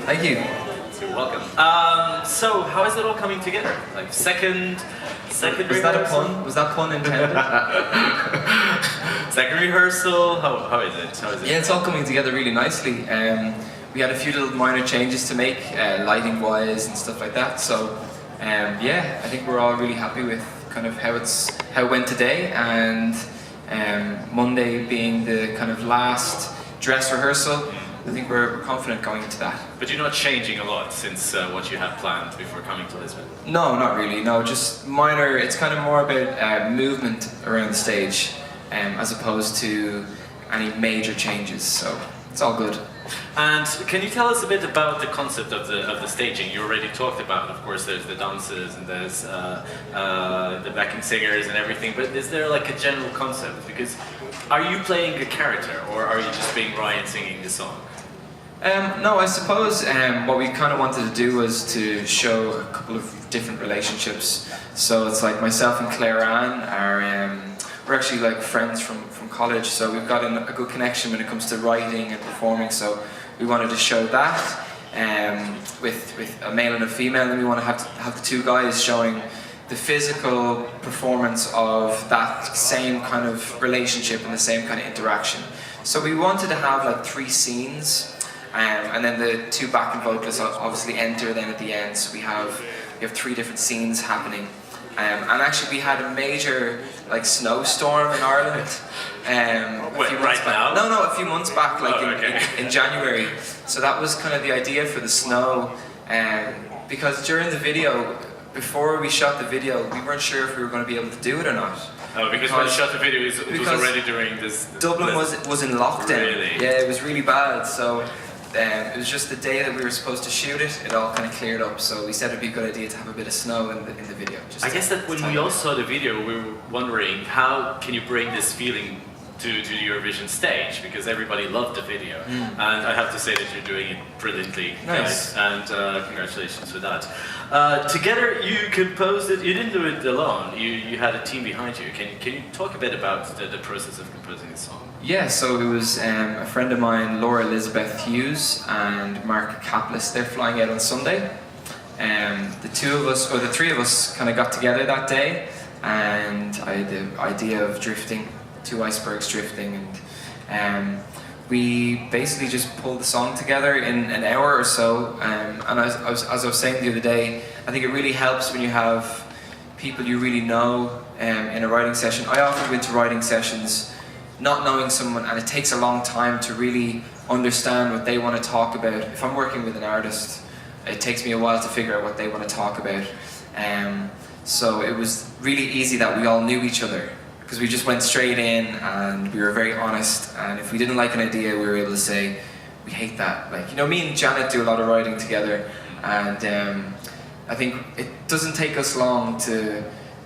Thank you. You're welcome. So how is it all coming together? Like second Was that a rehearsal? pun? Was that pun intended? Second rehearsal. How is it? How is it? Yeah, it's all coming together really nicely. We had a few little minor changes to make, lighting wise and stuff like that. So yeah, I think we're all really happy with kind of how it went today, and Monday being the kind of last dress rehearsal. I think we're confident going into that. But you're not changing a lot since what you had planned before coming to Lisbon? No, not really. No, just minor. It's kind of more about movement around the stage, as opposed to any major changes. So it's all good. And can you tell us a bit about the concept of the staging? You already talked about, of course, there's the dancers and there's the backing singers and everything. But is there like a general concept? Because are you playing a character, or are you just being Ryan singing the song? No, I suppose what we kind of wanted to do was to show a couple of different relationships. So it's like myself and Claire Ann are we're actually like friends from college, so we've got a good connection when it comes to writing and performing. So we wanted to show that with a male and a female, and we want to have the two guys showing the physical performance of that same kind of relationship and the same kind of interaction. So we wanted to have like 3 scenes. And then the 2 backing vocalists obviously enter then at the end, so we have 3 different scenes happening. And actually we had a major like snowstorm in Ireland a few months back. No, a few months back, like in January. So that was kind of the idea for the snow, because during the video, before we shot the video, we weren't sure if we were going to be able to do it or not. Oh, because when you shot the video, it was already during this... Dublin was in lockdown. Really? Yeah, it was really bad. So it was just the day that we were supposed to shoot it, it all kind of cleared up. So we said it'd be a good idea to have a bit of snow in the video. I guess that when we all saw the video, we were wondering, how can you bring this feeling to the Eurovision stage, because everybody loved the video, and I have to say that you're doing it brilliantly, nice. guys, and congratulations for that. Together you composed it. You didn't do it alone. You had a team behind you. Can you talk a bit about the process of composing the song? Yeah, so it was a friend of mine, Laura Elizabeth Hughes and Mark Kaplis. They're flying out on Sunday. The 2 of us, or the 3 of us, kind of got together that day, and I had the idea of drifting. 2 icebergs drifting, and we basically just pulled the song together in an hour or so. And as I was saying the other day, I think it really helps when you have people you really know in a writing session. I often go into writing sessions not knowing someone, and it takes a long time to really understand what they want to talk about. If I'm working with an artist, it takes me a while to figure out what they want to talk about. So it was really easy that we all knew each other, because we just went straight in and we were very honest, and if we didn't like an idea, we were able to say, we hate that. Like, you know, me and Janet do a lot of writing together, and I think it doesn't take us long to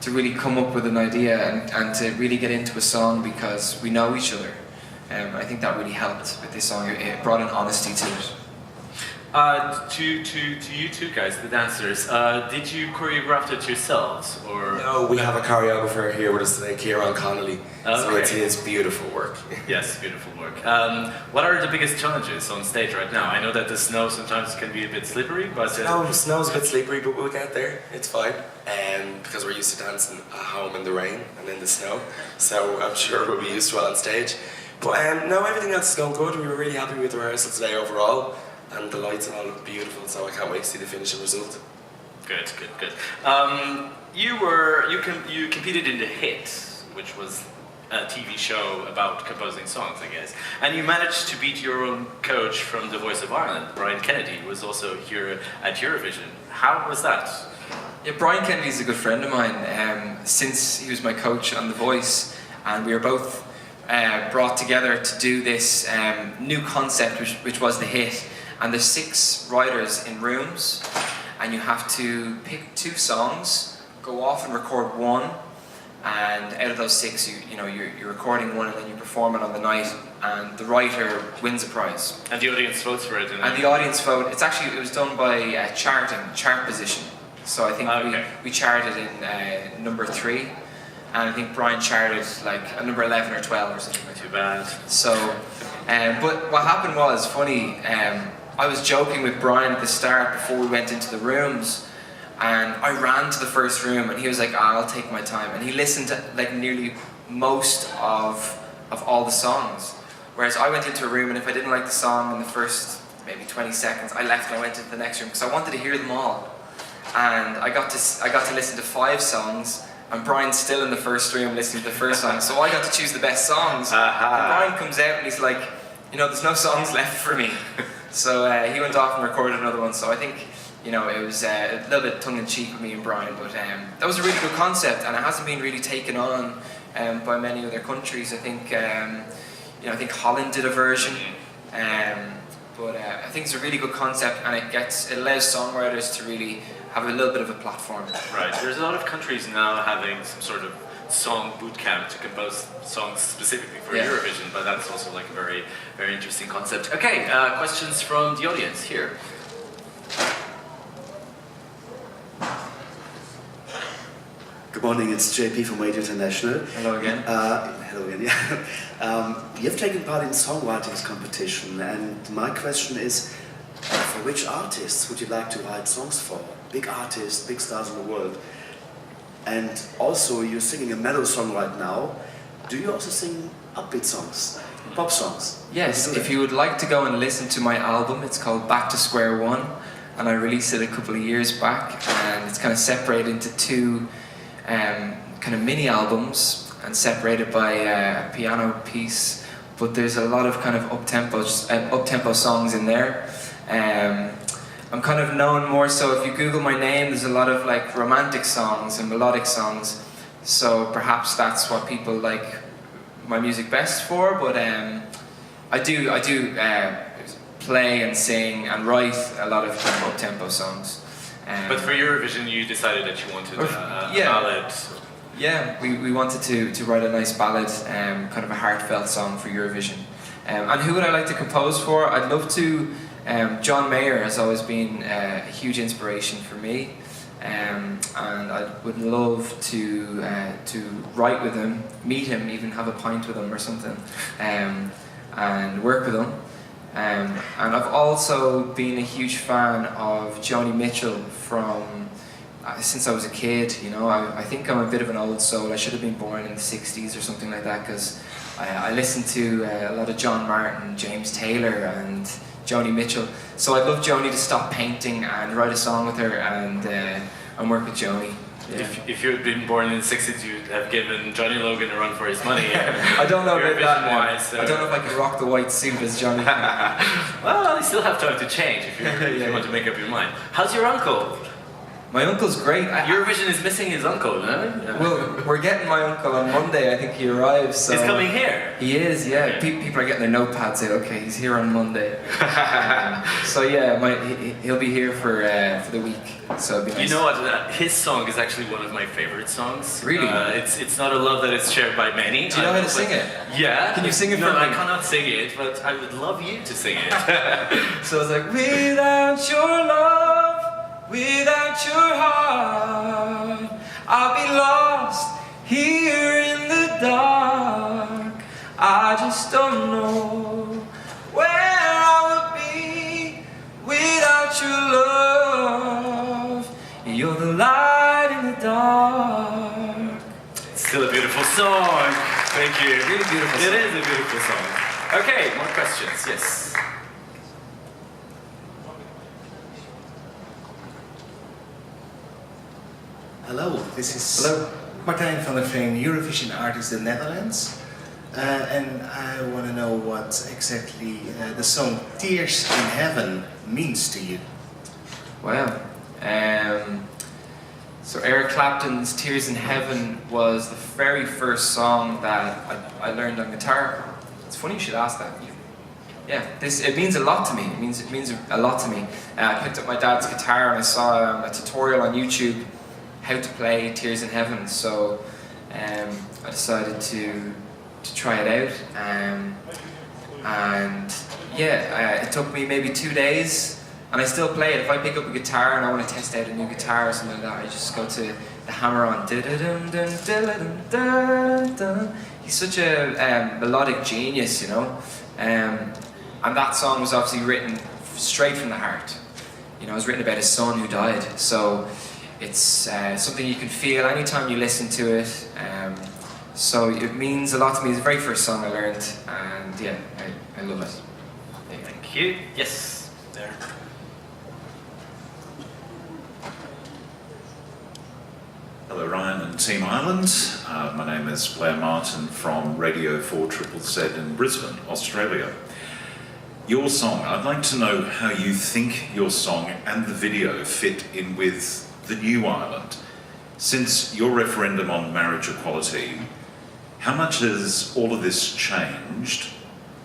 really come up with an idea and to really get into a song, because we know each other. I think that really helped with this song. It brought an honesty to it. To you two guys, the dancers, did you choreograph it yourselves, or? No, we have a choreographer here with us today, Kieran Connolly. Okay. So it's his beautiful work. Yes, beautiful work. What are the biggest challenges on stage right now? I know that the snow sometimes can be a bit slippery, but... Snow's a bit slippery, but we'll get there. It's fine. Because we're used to dancing at home in the rain and in the snow. So I'm sure we'll be used to it on stage. But no, everything else is going good. We were really happy with the rehearsal today overall. And the lights and all look beautiful, so I can't wait to see the finishing result. Good. You competed in The Hit, which was a TV show about composing songs, I guess. And you managed to beat your own coach from The Voice of Ireland, Brian Kennedy, who was also here at Eurovision. How was that? Yeah, Brian Kennedy is a good friend of mine, since he was my coach on The Voice, and we were both brought together to do this new concept, which was The Hit. And there's 6 writers in rooms, and you have to pick 2 songs, go off and record 1, and out of those 6, you're recording 1 and then you perform it on the night, and the writer wins a prize. And the audience votes for it. And the audience vote. It was done by chart position. So I think we charted in number 3, and I think Brian charted like a number 11 or 12 or something like that. Too bad. So, but what happened was funny. I was joking with Brian at the start before we went into the rooms, and I ran to the first room, and he was like, I'll take my time. And he listened to like nearly most of all the songs. Whereas I went into a room, and if I didn't like the song in the first maybe 20 seconds, I left and I went into the next room because I wanted to hear them all. And I got to listen to 5 songs, and Brian's still in the first room listening to the first song. So I got to choose the best songs. And Brian comes out and he's like, there's no songs left for me. So he went off and recorded another one. So I think, it was a little bit tongue-in-cheek with me and Brian, but that was a really good concept, and it hasn't been really taken on by many other countries. I think, I think Holland did a version, but I think it's a really good concept, and it allows songwriters to really have a little bit of a platform. Right. There's a lot of countries now having some sort of song boot camp to compose songs specifically for Eurovision, but that's also like a very, very interesting concept. Okay, questions from the audience here. Good morning, it's JP from Radio International. Hello again. Hello again, yeah. You've taken part in songwriting competition, and my question is, for which artists would you like to write songs for? Big artists, big stars in the world. And also, you're singing a mellow song right now. Do you also sing upbeat songs, pop songs? Yes, if you would like to go and listen to my album, it's called Back to Square One, and I released it a couple of years back, and it's kind of separated into 2 kind of mini albums and separated by a piano piece, but there's a lot of kind of up-tempo songs in there. I'm kind of known more so, if you Google my name, there's a lot of like romantic songs and melodic songs, so perhaps that's what people like my music best for, but I do play and sing and write a lot of kind of up-tempo songs. But for Eurovision, you decided that you wanted a ballad. Yeah, we wanted to write a nice ballad, kind of a heartfelt song for Eurovision. And who would I like to compose for? I'd love to. John Mayer has always been a huge inspiration for me, and I would love to write with him, meet him, even have a pint with him or something, and work with him. And I've also been a huge fan of Joni Mitchell from since I was a kid. I think I'm a bit of an old soul. I should have been born in the 60s or something like that, because I listened to a lot of John Martin, James Taylor and Joni Mitchell. So I'd love Joni to stop painting and write a song with her and work with Joni. Yeah. If you had been born in the 60s, you'd have given Johnny Logan a run for his money. I don't know about that. Wise, so. I don't know if I can rock the white suit as Johnny. Well, you still have time to change if you want to make up your mind. How's your uncle? My uncle's great. Eurovision is missing his uncle, no? Well, we're getting my uncle on Monday. I think he arrives. So he's coming here. He is, yeah. People are getting their notepads out. Okay, he's here on Monday. So yeah, he'll be here for the week. So it'll be nice. You know what? His song is actually one of my favorite songs. Really? It's not a love that is shared by many. Do you know how to sing it? Yeah. Can you sing it for me? No, I cannot sing it, but I would love you to sing it. So it's like, without your love, without your heart, I'll be lost here in the dark. I just don't know where I would be without your love. You're the light in the dark. It's still a beautiful song. Thank you. Really beautiful song. It is a beautiful song. Okay, more questions. Yes. Hello, this is Martijn van der Veen, Eurovision artist in the Netherlands. And I want to know what exactly the song Tears in Heaven means to you. Wow. So Eric Clapton's Tears in Heaven was the very first song that I learned on guitar. It's funny you should ask that. Yeah, it means a lot to me. It means a lot to me. I picked up my dad's guitar and I saw a tutorial on YouTube how to play Tears in Heaven. So I decided to try it out. And yeah, it took me maybe 2 days, and I still play it. If I pick up a guitar and I want to test out a new guitar or something like that, I just go to the hammer on. He's such a melodic genius, you know. And that song was obviously written straight from the heart. You know, it was written about his son who died, so it's something you can feel anytime you listen to it. So it means a lot to me. It's the very first song I learned, and yeah, I love it. Thank you. Yes, there. Hello Ryan and Team Ireland. My name is Blair Martin from Radio 4ZZZ in Brisbane, Australia. Your song, I'd like to know how you think your song and the video fit in with the new Ireland. Since your referendum on marriage equality, how much has all of this changed,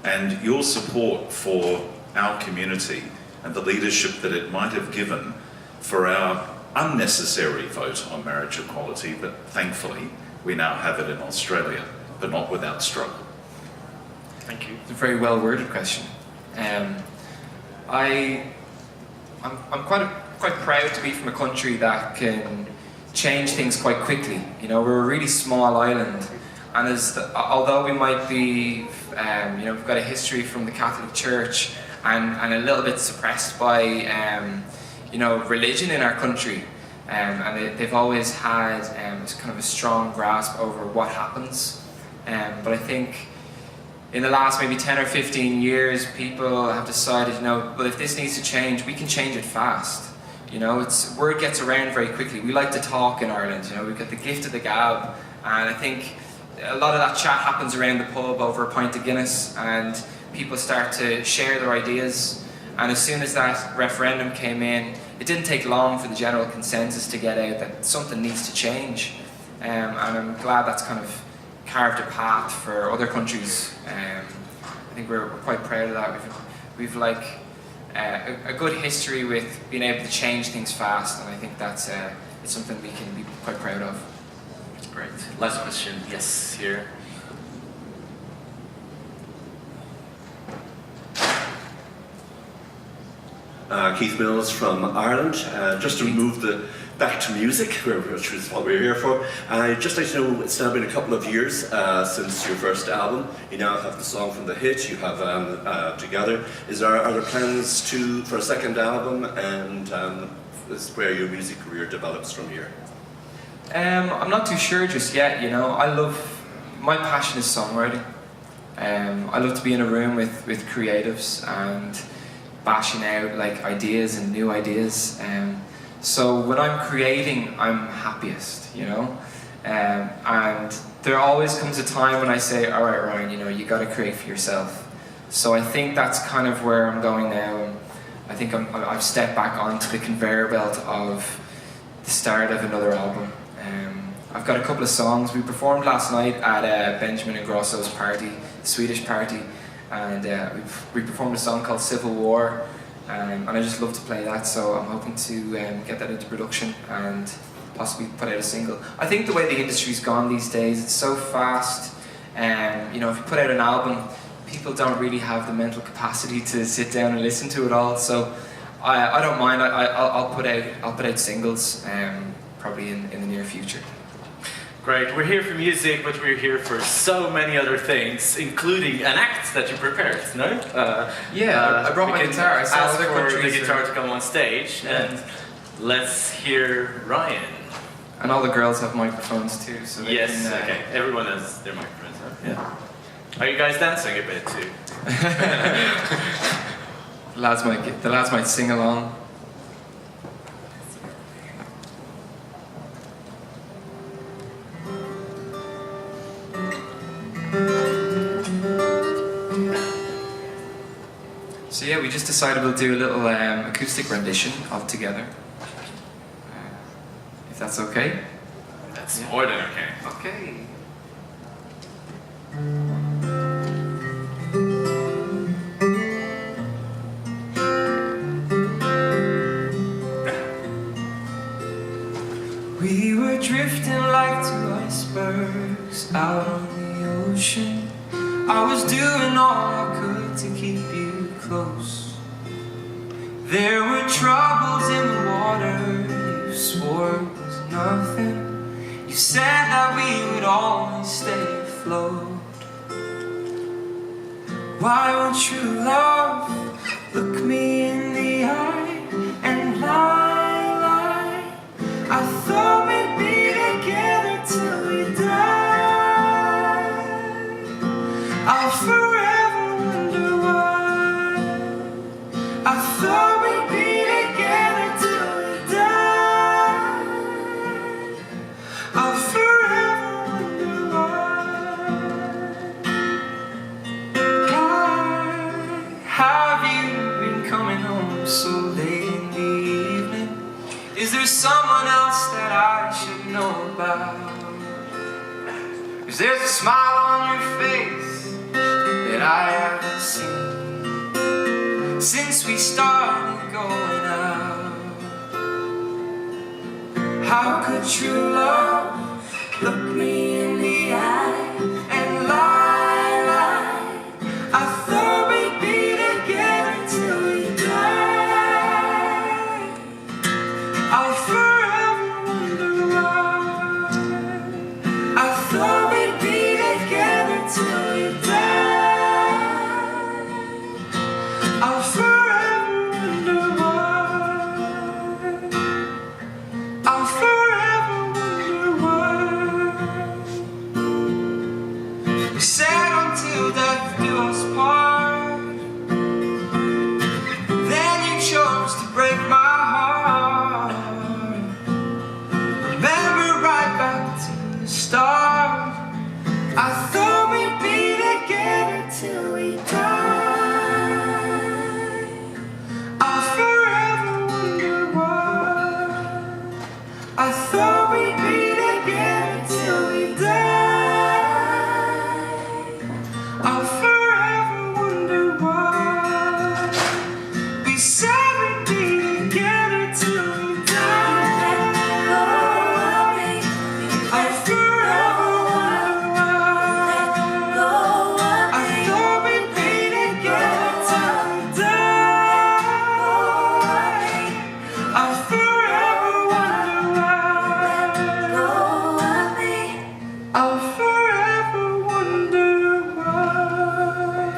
and your support for our community and the leadership that it might have given for our unnecessary vote on marriage equality, but thankfully we now have it in Australia, but not without struggle? Thank you. It's a very well worded question. I'm quite proud to be from a country that can change things quite quickly. You know, we're a really small island, and although we might be, you know, we've got a history from the Catholic Church and a little bit suppressed by, you know, religion in our country, and they've always had kind of a strong grasp over what happens. But I think in the last maybe 10 or 15 years, people have decided, you know, well, if this needs to change, we can change it fast. You know, word gets around very quickly. We like to talk in Ireland, you know, we've got the gift of the gab, and I think a lot of that chat happens around the pub over a pint of Guinness, and people start to share their ideas. And as soon as that referendum came in, it didn't take long for the general consensus to get out that something needs to change. And I'm glad that's kind of carved a path for other countries. I think we're quite proud of that. We've like a good history with being able to change things fast, and I think that's it's something we can be quite proud of. Great. Last question. Yes, here. Keith Mills from Ireland. Just to move back to music, which is what we're here for. I'd just like to know, it's now been a couple of years since your first album. You now have the song from the hit, you have Together. Are there plans for a second album, and this is where your music career develops from here? I'm not too sure just yet, you know. My passion is songwriting. I love to be in a room with creatives and bashing out like ideas and new ideas. So when I'm creating, I'm happiest, you know. And there always comes a time when I say, all right, Ryan, you know, you got to create for yourself. So I think that's kind of where I'm going now. I think I've stepped back onto the conveyor belt of the start of another album. I've got a couple of songs. We performed last night at Benjamin Ingrosso's party, the Swedish party, and we performed a song called Civil War, and I just love to play that, so I'm hoping to get that into production and possibly put out a single. I think the way the industry's gone these days, it's so fast. You know, if you put out an album, people don't really have the mental capacity to sit down and listen to it all, so I don't mind. I'll put out singles probably in the near future. Great. We're here for music, but we're here for so many other things, including an act that you prepared, no? I brought my guitar. I saw ask other for countries the guitar to come on stage, and let's hear Ryan. And all the girls have microphones too, so they Yes, can, okay. Everyone has their microphones, huh? Yeah. Are you guys dancing a bit too? The lads might sing along. So yeah, we just decided we'll do a little acoustic rendition of Together. If that's okay? That's more than okay. Okay. We were drifting like two icebergs out on the ocean. I was doing all I could to keep you close. There were troubles in the water. You swore it was nothing. You said that we would always stay afloat. Why won't you love look me in there's someone else that I should know about. 'Cause there's a smile on your face that I haven't seen since we started going out. How could true love look me in the eye and lie? I thought we'd be together till we die. I'll forever wonder why. I thought we'd be together till we die. I'll forever wonder why. I'll forever wonder why. We said until death do us part. Then you chose to break my heart. Remember right back to the start. I thought we'd be together till we die. I'll forever wonder why. I thought we'd be together till we die. I'll forever wonder why. We said we'd be together till we die. I'll forever wonder why. I thought we'd be together till we die. I'll forever wonder why. I'll forever wonder why.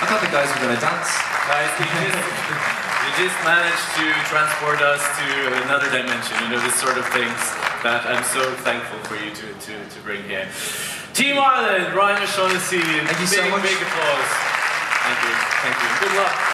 I thought the guys were gonna dance. Guys, you just managed to transport us to another dimension, you know, this sort of things that I'm so thankful for you to bring here. Team Ireland, Ryan and Shaughnessy, Thank you so much. big applause. Thank you. Good luck.